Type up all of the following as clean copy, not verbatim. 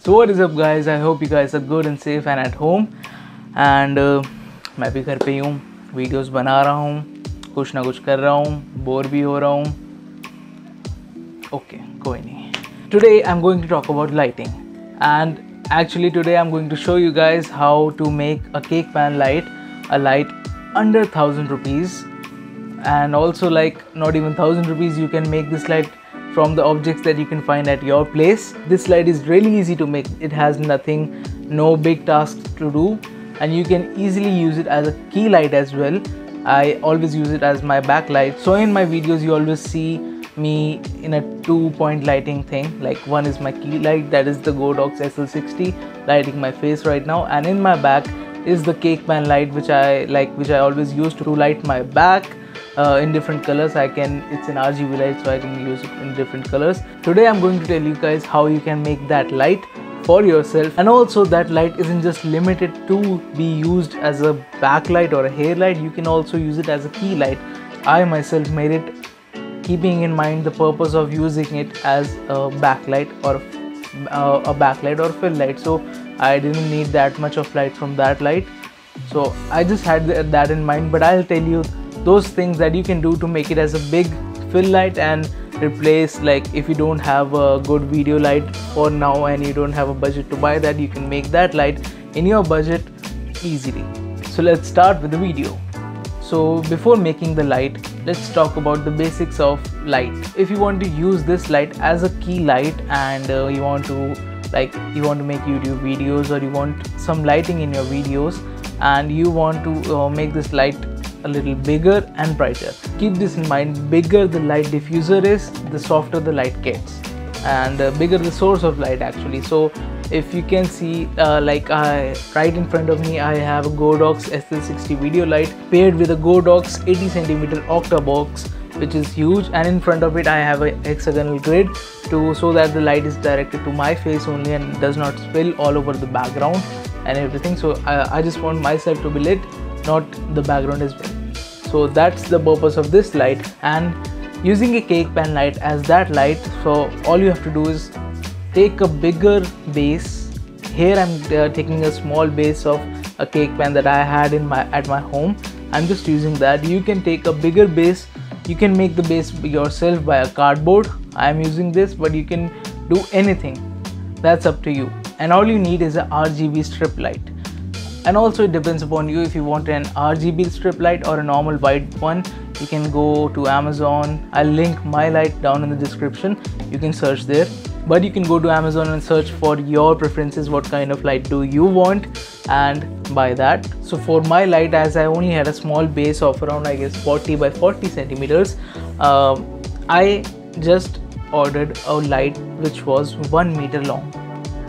So what is up guys, I hope you guys are good and safe and at home. And मैं भी घर पे ही हूँ, videos बना रहा हूँ, कुछ ना कुछ कर रहा हूँ, बोर भी हो रहा हूँ. Okay, कोई नहीं. Today I'm going to talk about lighting, and actually today I'm going to show you guys how to make a cake pan light, a light under 1000 rupees, and also like not even 1000 rupees. You can make this light from the objects that you can find at your place. This light is really easy to make. It has nothing, no big tasks to do, and you can easily use it as a key light as well. I always use it as my backlight. So in my videos you always see me in a 2-point lighting thing. Like one is my key light, that is the Godox SL60 lighting my face right now, and in my back is the cake pan light which I always use to light my back. In different colors. It's an RGB light, so I can use it in different colors. Today I'm going to tell you guys how you can make that light for yourself, and also that light isn't just limited to be used as a backlight or a hair light. You can also use it as a key light. I myself made it keeping in mind the purpose of using it as a backlight or a fill light, so I didn't need that much of light from that light, so I just had that in mind. But I'll tell you those things that you can do to make it as a big fill light and replace, like if you don't have a good video light for now and you don't have a budget to buy that, you can make that light in your budget easily. So let's start with the video. So before making the light, let's talk about the basics of light. If you want to use this light as a key light and you want to make YouTube videos, or you want some lighting in your videos and you want to make this light a little bigger and brighter, keep this in mind. Bigger the light diffuser is, the softer the light gets, and bigger the source of light actually. So if you can see, right in front of me I have a Godox SL60 video light paired with a Godox 80cm Octabox, which is huge, and in front of it I have a hexagonal grid so that the light is directed to my face only and does not spill all over the background and everything. So I just want myself to be lit, not the background as well. So that's the purpose of this light, and using a cake pan light as that light. So all you have to do is take a bigger base. Here I'm taking a small base of a cake pan that I had at my home. I'm just using that. You can take a bigger base. You can make the base yourself by a cardboard. I'm using this, but you can do anything. That's up to you. And all you need is a RGB strip light. And also it depends upon you. If you want an RGB strip light or a normal white one, you can go to Amazon. I'll link my light down in the description. You can search there. But you can go to Amazon and search for your preferences. What kind of light do you want, and buy that. So for my light, as I only had a small base of around, I guess, 40 by 40 centimeters, I just ordered a light which was 1 meter long,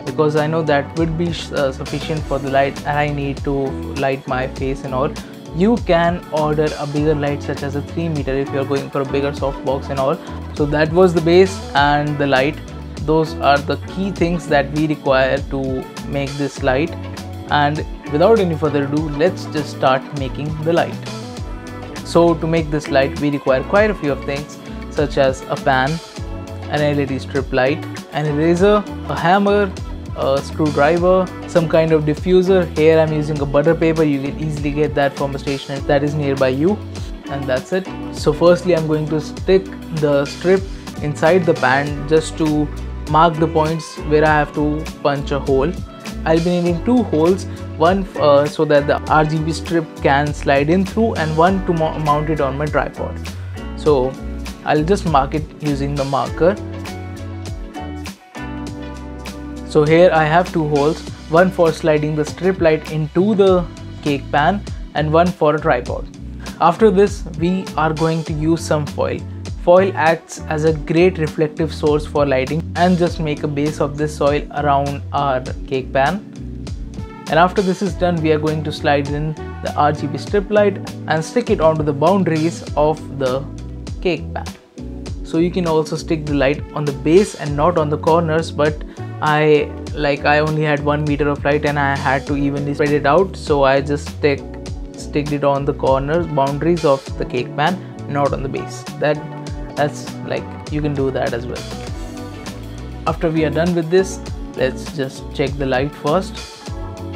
because I know that would be sufficient for the light, and I need to light my face and all. You can order a bigger light such as a 3 meter if you're going for a bigger softbox and all. So that was the base and the light. Those are the key things that we require to make this light, and without any further ado, let's just start making the light. So to make this light we require quite a few of things, such as a pan, an LED strip light, an eraser, a hammer, a screwdriver, some kind of diffuser. Here I'm using a butter paper. You can easily get that from a stationer that is nearby you, and that's it. So firstly I'm going to stick the strip inside the pan just to mark the points where I have to punch a hole. I'll be needing 2 holes, one so that the RGB strip can slide in through, and one to mount it on my tripod. So I'll just mark it using the marker. So here I have 2 holes, one for sliding the strip light into the cake pan and one for a tripod. After this we are going to use some foil. Foil acts as a great reflective source for lighting, and just make a base of this foil around our cake pan. And after this is done, we are going to slide in the RGB strip light and stick it onto the boundaries of the cake pan. So you can also stick the light on the base and not on the corners, but I only had 1 meter of light and I had to evenly spread it out, so I just sticked it on the corners, boundaries of the cake pan, not on the base. That's like, you can do that as well. After we are done with this, let's just check the light first.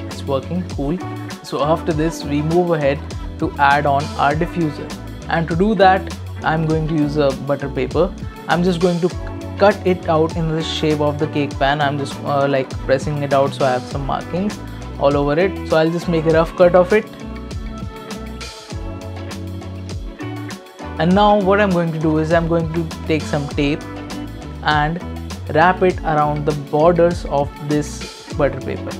It's working, cool. So after this we move ahead to add on our diffuser, and to do that I'm going to use a butter paper. I'm just going to cut it out in the shape of the cake pan. I'm just like pressing it out so I have some markings all over it. So I'll just make a rough cut of it. And now what I'm going to do is I'm going to take some tape and wrap it around the borders of this butter paper.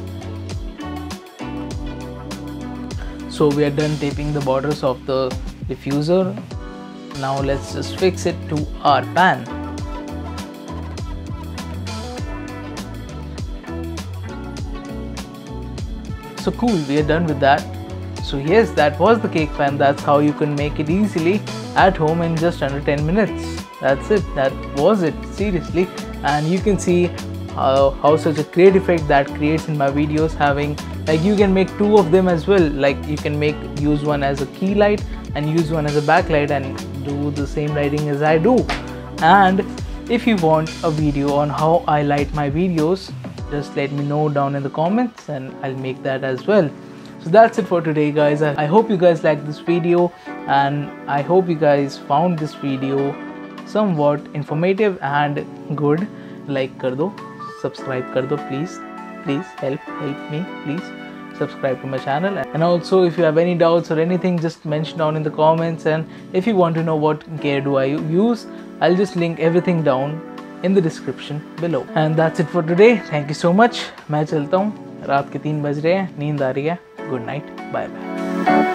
So we are done taping the borders of the diffuser. Now let's just fix it to our pan. So cool, we are done with that. So yes, that was the cake pan. That's how you can make it easily at home in just under 10 minutes. That's it, that was it, seriously. And you can see how such a great effect that creates in my videos, having like you can make two of them as well. Like you can use one as a key light and use one as a backlight and do the same lighting as I do. And if you want a video on how I light my videos, just let me know down in the comments and I'll make that as well. So that's it for today, guys. I hope you guys liked this video, and I hope you guys found this video somewhat informative and good. Like kar do, subscribe kar do, please help me, please subscribe to my channel. And also if you have any doubts or anything, just mention down in the comments. And if you want to know what gear do I use, I'll just link everything down in the description below. And that's it for today. Thank you so much. मैं चलता हूँ, रात के 3 बज रहे हैं, नींद आ रही है. Good night, bye bye.